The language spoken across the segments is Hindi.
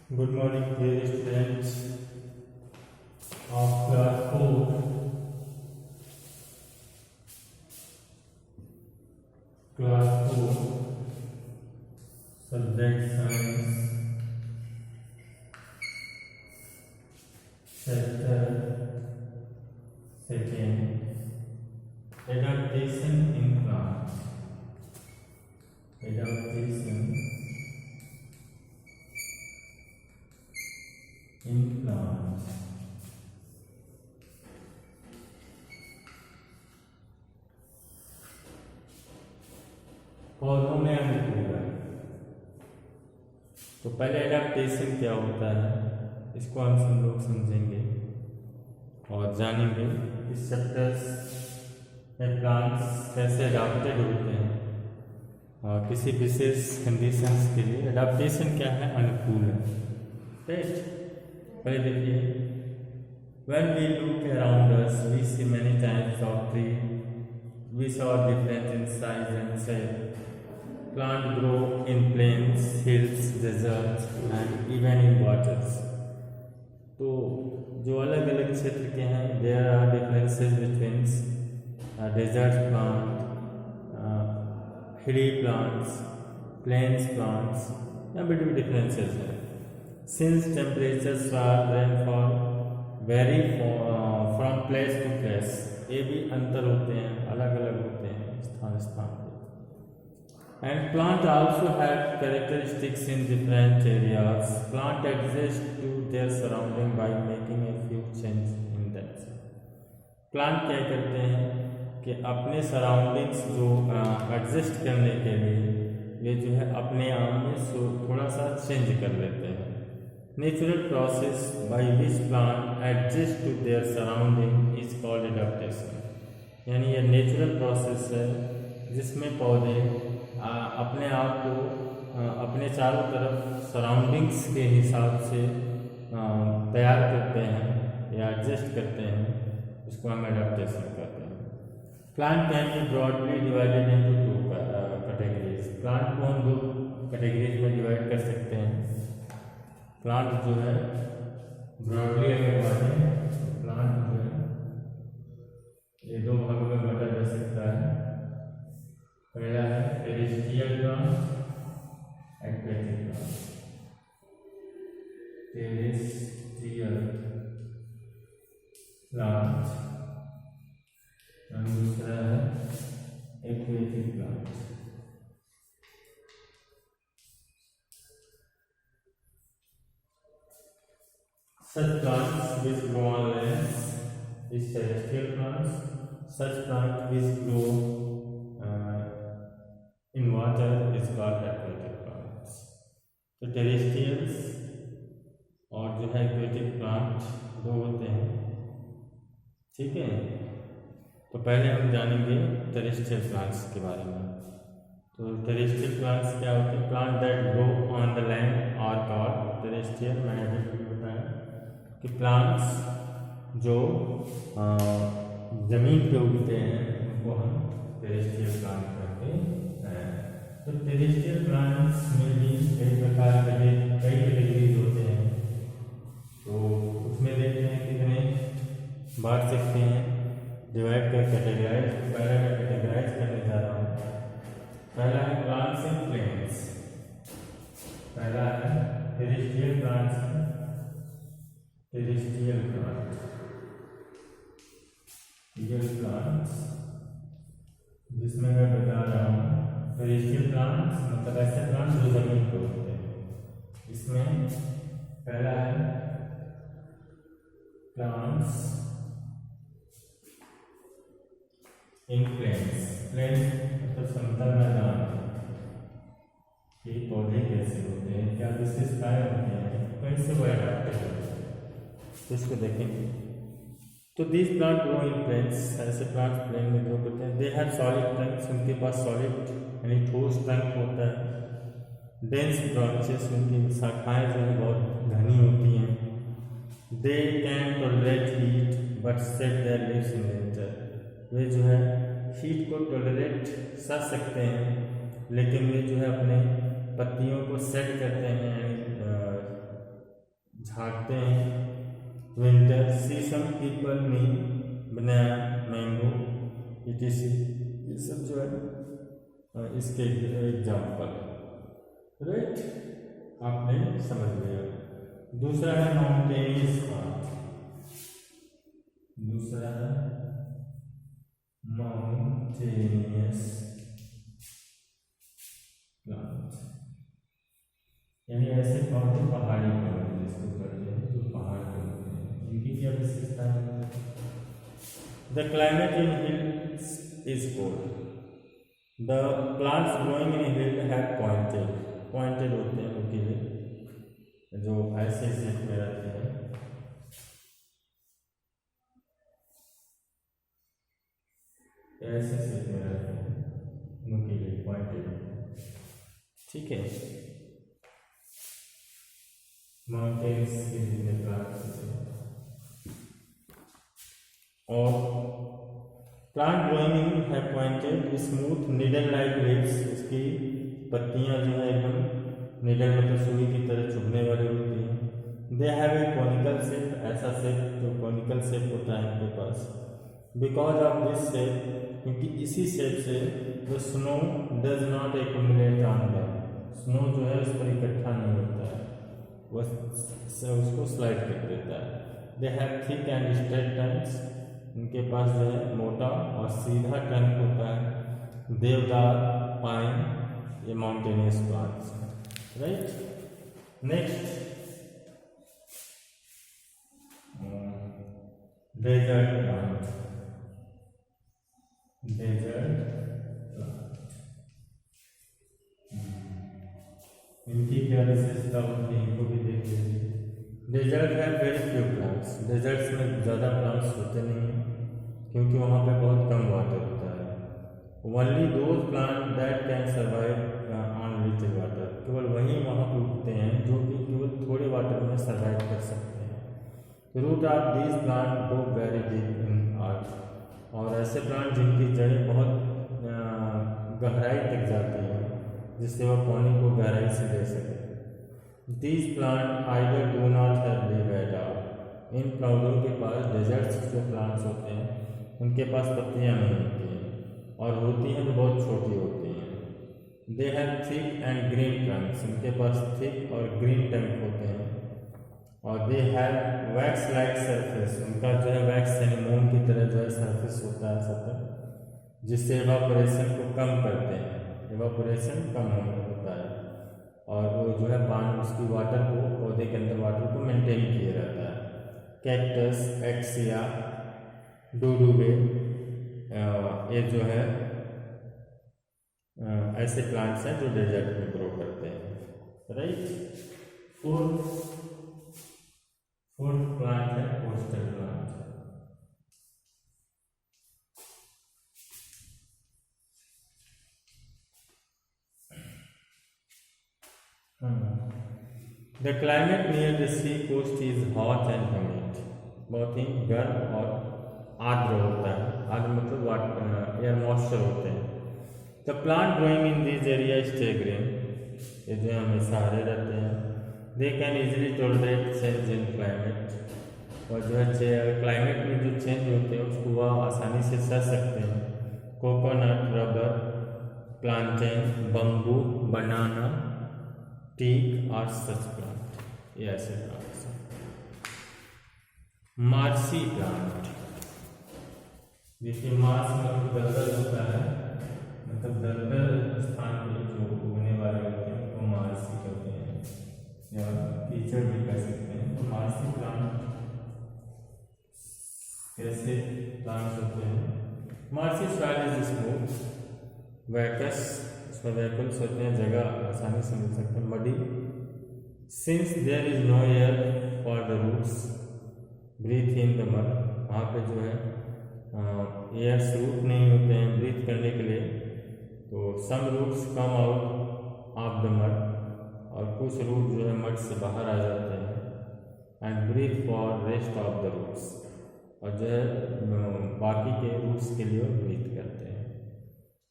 Good morning, dear students of class 4. Class 4, subject science, chapter 2, adaptation in plants. Adaptation in plants. पौधों में अनुकूलन। तो पहले एडाप्टेशन क्या होता है इसको हम लोग समझेंगे और जानेंगे इस चैप्टर्स में प्लांट्स कैसे अडाप्टेड होते हैं और किसी विशेष कंडीशंस के लिए। एडाप्टेशन क्या है? अनुकूलन। राइट, पहले देखिए, when we look around us we see many types of tree which are different in size and shape. Plant grow in plains, hills, deserts and even in waters. तो जो अलग अलग क्षेत्र के हैं, there are differences between desert plant, hilly plants, plains plants, यहाँ पे भी differences है। Since temperatures are rainfall vary from place to place, ये भी अंतर होते हैं, अलग अलग होते हैं स्थान स्थान पे। And plant also have characteristics in different areas. Plant adjust to their surrounding by making a few changes in themselves. Plant क्या करते हैं कि अपने सराउंडिंग्स जो एडजस्ट करने के लिए वे जो है अपने आप में थोड़ा सा चेंज कर लेते हैं। Natural process by which plant adjust to their surrounding is called adaptation. यानी यह नेचुरल प्रोसेस है जिसमें पौधे अपने आप को अपने चारों तरफ सराउंडिंग्स के हिसाब से तैयार करते हैं या एडजस्ट करते हैं, इसको हम एडाप्टेशन कहते हैं। Plant can be broadly divided into two categories. Plant को हम दो कैटेगरीज में डिवाइड कर सकते हैं। प्लांट जो है ब्रॉडली अगर बांटें तो प्लांट जो है ये दो भागों में बांटा जा सकता है। पहला है terrestrial plant, aquatic plant. Terrestrial plant और दूसरा है aquatic plant. Such plants which grow on lands is terrestrial plants. Such plants which grow in water is called aquatic plants. तो टेरेस्ट्रियल्स और जो है एक्वेटिक प्लांट दो होते हैं, ठीक है। तो पहले हम जानेंगे टेरेस्ट्रियल प्लांट्स के बारे में। तो टेरेस्ट्रियल प्लांट्स क्या होते हैं? Plant that grow on the land are called terrestrial. मैंने अभी बताया कि प्लांट्स जो जमीन पे उगते हैं उनको हम टेरेस्ट्रियल प्लांट कहते हैं। तो टेरेस्ट्रियल प्लांट्स में भी कई प्रकार के कई कैटेगरीज होते हैं, तो उसमें देखते हैं कितने बांट सकते हैं, डिवाइड कर कैटेगराइज। पहला मैं कैटेगराइज करने जा रहा हूँ। पहला है प्लांट्स इन प्लेन्स। पहला है टेरेस्ट्रियल प्लांट्स। टेरेस्ट्रियल प्लांट, जिसमें मैं बता रहा हूँ टेरेस्ट्रियल प्लांट्स मतलब ऐसे प्लांट जो जमीन पर होते हैं। इसमें पहला है प्लांट्स इन प्लेन्स। प्लेन्स मतलब समतल मैदान के पौधे कैसे होते हैं, क्या विशेषताएं होती हैं, कैसे वो एडाप्टेड होते हैं, इसको देखेंगे। तो this plant grow in plains. ऐसे प्लांट प्लेन में ग्रो करते हैं। दे हैव सॉलिड ट्रंक्स, उनके पास सॉलिड यानी ठोस ट्रंक होता है। डेंस ब्रांचेस, उनकी शाखाएं जो है बहुत घनी होती हैं। They can tolerate heat but shed their leaves in winter. वे जो है हीट को टॉलरेट कर सकते हैं, लेकिन वे जो है अपने पत्तियों को सेट करते हैं, झाड़ते हैं। विंटर, सी सम पीपल मीन बनाना, मैंगो, etc, ये सब जो है इसके एग्जाम्पल है। राइट, आपने समझ लिया। दूसरा है माउंटेनियस प्लांट। दूसरा है माउंटेनियस प्लांट, यानी ऐसे पौधे पहाड़ी पौधे जिसको कहते हैं, जो पहाड़ पे होते हैं। इनकी क्या विशेषता है? The climate in hills is cold. The plants growing in hill have pointed होते हैं नुकीले, जो ऐसे शेप में रहते हैं। ऐसे शेप में रहते हैं, नुकीले, पॉइंटेड। ठीक है, माउंटेन्स के जितने प्लांट्स होते हैं। और प्लांट ग्रोइंग इन है pointed smooth needle like leaves, उसकी पत्तियां जो है एकदम नीडल मतलब सुई की तरह चुभने वाली होती हैं। दे हैव ए कॉनिकल शेप, ऐसा शेप जो कॉनिकल शेप होता है उनके पास। बिकॉज ऑफ दिस शेप, क्योंकि इसी शेप से the snow does not accumulate on them, snow जो है उस पर इकट्ठा नहीं होता है, वह उसको स्लाइड कर देता है। They have thick and straight tongues, उनके पास जो है मोटा और सीधा टंग होता है। देवदार, पाइन, ये माउंटेनियस प्लांट्स हैं। Right, next desert plant. Desert plant, इनकी क्या विशेषता होती है, इनको भी देख लीजिए। डेजर्ट है वेरी फ्यू प्लांट्स, डेजर्ट्स में ज़्यादा प्लांट्स होते नहीं हैं क्योंकि वहाँ पे बहुत कम वाटर होता है। Only those plant that can survive on little water, केवल वहीं वहाँ पे उगते हैं जो कि केवल थोड़े वाटर में सर्वाइव कर सकते हैं। Root of these plant go very deep in earth, और ऐसे प्लांट जिनकी जड़ें बहुत गहराई तक जाती हैं जिससे वह पानी को गहराई से ले सके। These plant either do not have leave at all, इन पौधों के पास, डेजर्ट्स जो प्लांट्स होते हैं उनके पास पत्तियां नहीं होती हैं, और होती हैं तो बहुत छोटी होती हैं। They have thick and green Trunks, उनके पास थिक और ग्रीन टंक होते हैं। और they have wax like surface, उनका जो है वैक्स यानी मोम की तरह जो है सरफेस होता है सतह, जिससे एवापोरेशन को कम करते हैं, एवापोरेशन कम होता है, और वो जो है पानी उसकी वाटर को, पौधे के अंदर वाटर को मेंटेन किए रहता है। कैक्टस, एक्सिया, डूडूबे, ये जो है ऐसे प्लांट्स हैं जो डेजर्ट में ग्रो करते हैं। राइट, फोर्थ प्लांट है coastal plant. The climate near the sea coast is hot and humid, बहुत ही गर्म और आर्द्र होता है। आर्द्र मतलब एयर मॉइस्चर होते हैं। The plant growing in this area stay green, ये जो हमेशा हरे रहते हैं। They can easily tolerate change in climate, और जो है क्लाइमेट में जो चेंज होते हैं उसको वह आसानी से सह सकते हैं। कोकोनट, रबर, प्लांटेन, बम्बू, बनाना, टीक और सच प्लांट, ये ऐसे प्लांट्स हैं। मार्सी प्लांट, देखिए मार्स मतलब दलदल होता है, मतलब दलदल स्थान पे जो उगने वाले होते हैं तो मार्सी कहते हैं, या कीचड़ भी कह सकते हैं। तो मार्सी प्लांट कैसे प्लांट्स होते हैं? मार्सी सॉइल इज स्मूथ, वैकस, उसमें वैकल्स होते हैं, जगह आसानी से मिल सकते हैं। Muddy, since there is no air for the roots breathe in the mud, वहाँ पे जो है एयर्स रूट नहीं होते हैं ब्रीथ करने के लिए, तो some roots come out of the mud, और कुछ रूट जो है मड से बाहर आ जाते हैं। And breathe for rest of the roots, और जो है बाकी के रूट्स के लिए ब्रीथ करते हैं।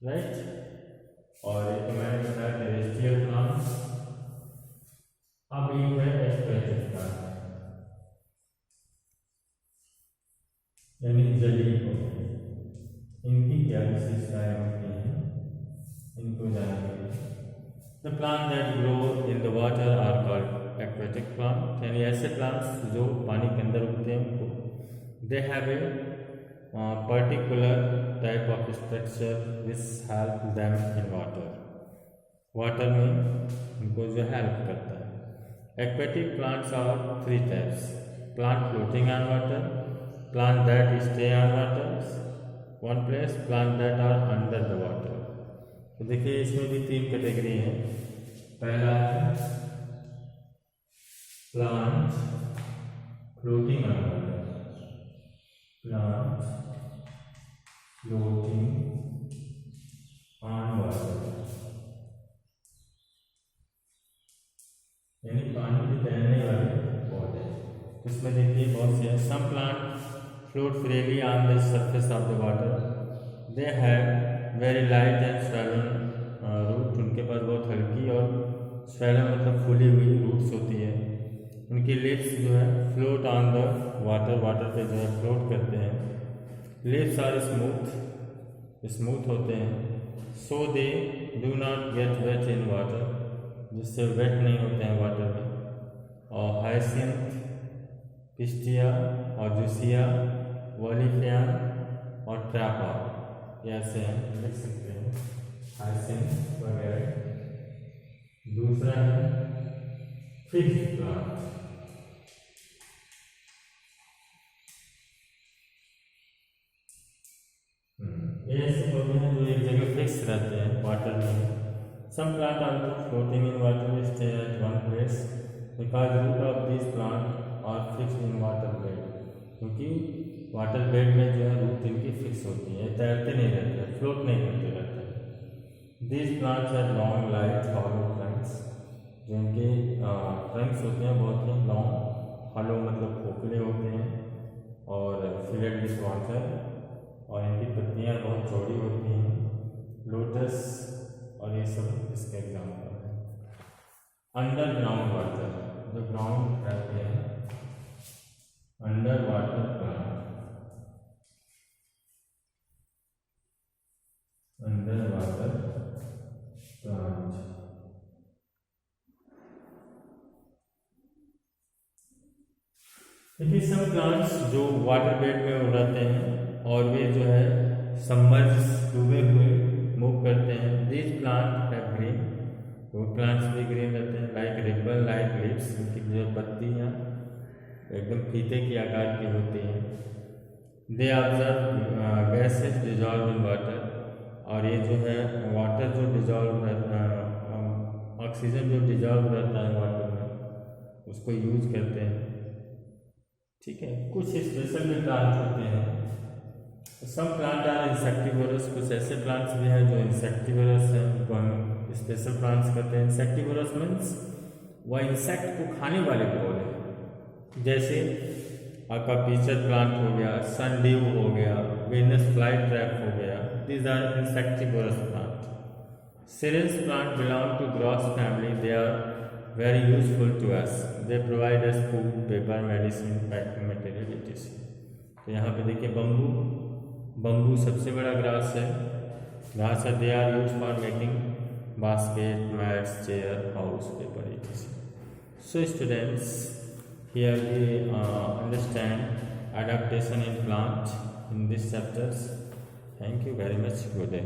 राइट, और एक मैंने बताया टेरेस्ट्रियल प्लांट्स। अब एक है एक्वेटिक प्लांट। यानी जलीय पौधे, इनकी क्या विशेषताएं होती हैं इनको जानेंगे। The plant that grow in the water are called aquatic plant, यानी ऐसे प्लांट्स जो पानी के अंदर उगते हैं उनको they have a particular type of structure which help them in water, water में उनको जो हेल्प करता है। Aquatic plants are 3 types, plant floating on water, plant that stay on water one place, plant that are under the water. तो देखिए इसमें भी 3 कैटेगरी है। पहला है plant floating on water, plant floating on water, यानी पानी में तैरने वाले पौधे। इसमें देखिए बहुत से some plant float freely on the surface of the water, they have very light and swollen root, उनके पास बहुत हल्की और स्वैलन मतलब फूली हुई रूट्स होती है। उनकी लिप्स जो है float on the water, water पे जो है फ्लोट करते हैं। लिप्स आर स्मूथ होते हैं, so they do not get wet in water, जिससे वेट नहीं होते हैं वाटर में। और हाइसिंथ, पिस्टिया और जूसिया, वॉलीफियान और ट्रैपा, ये ऐसे हैं, लिख सकते हैं हाइसिंथ वगैरह। दूसरा है फिक्स्ड प्लांट, ये ऐसे पौधे हैं जो एक जगह फिक्स रहते हैं वाटर में। Some plant are floating in water stay at one place because root of this plant are fixed in water bed, क्योंकि वाटर बेड में जो है रूट इनकी फिक्स होती है, तैरते नहीं रहते, फ्लोट नहीं करते रहते। This plants are long light hollow trunks, जो इनके ट्रंक्स होते हैं बहुत ही लॉन्ग, हॉलो मतलब खोखले होते हैं और फिलेट विथ वाटर, और इनकी पत्तियाँ बहुत चौड़ी होती हैं। लोटस और ये सब इसके एग्जाम्पल हैं। अंडरग्राउंड वाटर, जो ग्राउंड रहते हैं, under water plant, under water plant. देखिए सब प्लांट्स जो वाटर बेड में उगाते हैं और वे जो है सबमर्ज डूबे हुए मूव करते हैं। दीज प्लांट हैव ग्रीन, वो प्लांट्स भी ग्रीन रहते हैं, लाइक रिबन लाइक लीव्स, उनकी जो पत्तियाँ एकदम फीते की आकार की होती हैं। They observe gases dissolve in water, और ये जो है वाटर जो डिजॉल्व रहता है, ऑक्सीजन जो डिजॉल्व रहता है वाटर में, उसको यूज करते हैं। ठीक है, कुछ स्पेशल भी प्लांट होते हैं। सम प्लांट आर इंसेक्टिवोरस, कुछ ऐसे प्लांट्स भी हैं जो इंसेक्टिवोरस हैं, उनको हम स्पेशल प्लांट्स कहते हैं। इंसेक्टिवोरस मीन्स वह इंसेक्ट को खाने वाले पौधे, जैसे आपका पीचर प्लांट हो गया, सनड्यू हो गया, वेनस फ्लाई ट्रैप हो गया, these are insectivorous plant. Syringe plant belong to grass family, they are very useful to us, they provide us food, paper, medicine, packing material etc. तो यहाँ पे देखिए बम्बू सबसे बड़ा ग्रास है, घास है। They are use for making basket, mats, chair, house, paper etc. So students, here we understand adaptation in plant in this chapters. Thank you very much. Good day.